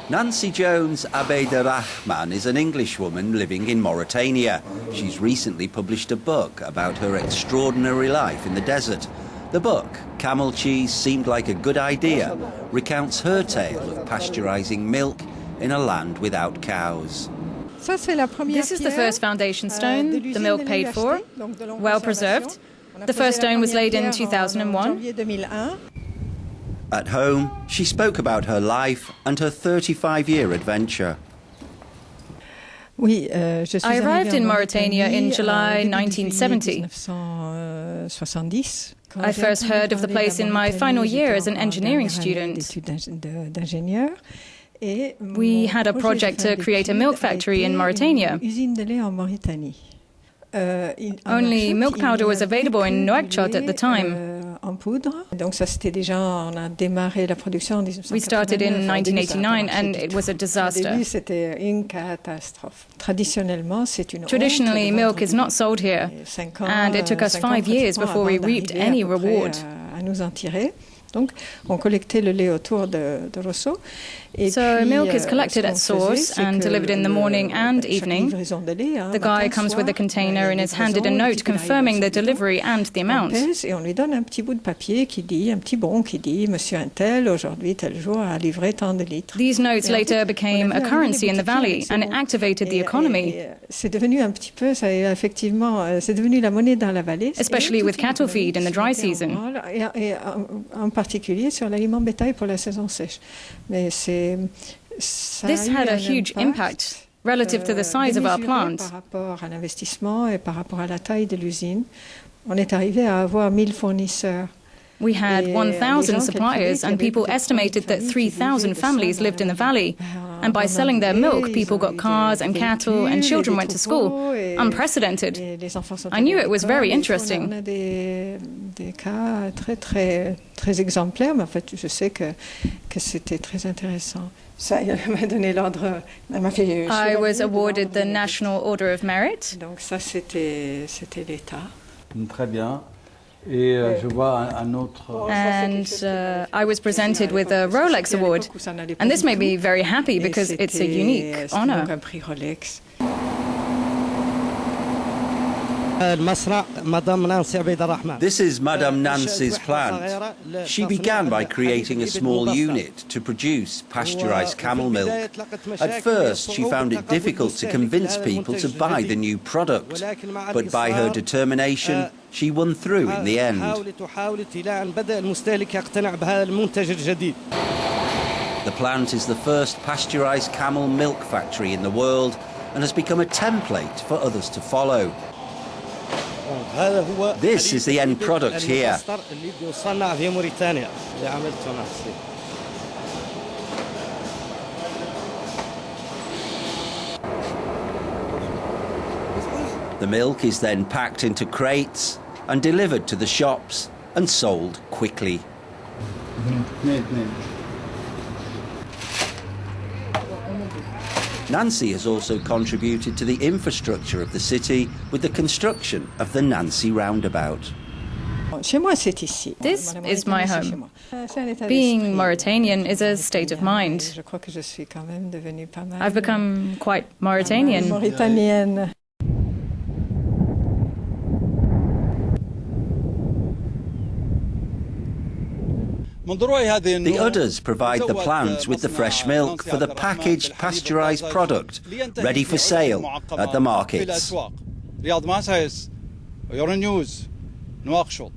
Jones Abeiderrahmane is an Englishwoman living in Mauritania. She's recently published a book about her extraordinary life in the desert. The book, Camel Cheese Seemed Like a Good Idea, recounts her tale of pasteurising milk in a land without cows. This is the first foundation stone, the milk paid for, well preserved. The first stone was laid in 2001. At home, she spoke about her life and her 35-year adventure. I arrived in Mauritania in July 1970. I first heard of the place in my final year as an engineering student. We had a project to create a milk factory in Mauritania. Only milk powder was available in Nouakchott at the time. We started in 1989 and it was a disaster. Traditionally, milk is not sold here, and it took us 5 years before we reaped any reward. So milk is collected at source and delivered in the morning and evening. The guy comes with a container and is handed a note confirming the delivery and the amount. These notes later became a currency in the valley and it activated the economy, especially with cattle feed in the dry season. This had a huge impact relative to the size of our plant. We had 1,000 suppliers and people estimated that 3,000 families lived in the valley. And by selling their milk, people got cars and cattle and children went to school. Unprecedented. I knew it was very interesting. I was awarded the National Order of Merit. And I was presented with a Rolex award, and this made me very happy because it's a unique honor. This is Madame Nancy's plant. She began by creating a small unit to produce pasteurised camel milk. At first, she found it difficult to convince people to buy the new product, but by her determination, she won through in the end. The plant is the first pasteurised camel milk factory in the world and has become a template for others to follow. This is the end product here. The milk is then packed into crates and delivered to the shops and sold quickly. Nancy has also contributed to the infrastructure of the city with the construction of the Nancy roundabout. This is my home. Being Mauritanian is a state of mind. I've become quite Mauritanian. The udders provide the plant with the fresh milk for the packaged pasteurised product, ready for sale at the markets. euronews, Nouakchott.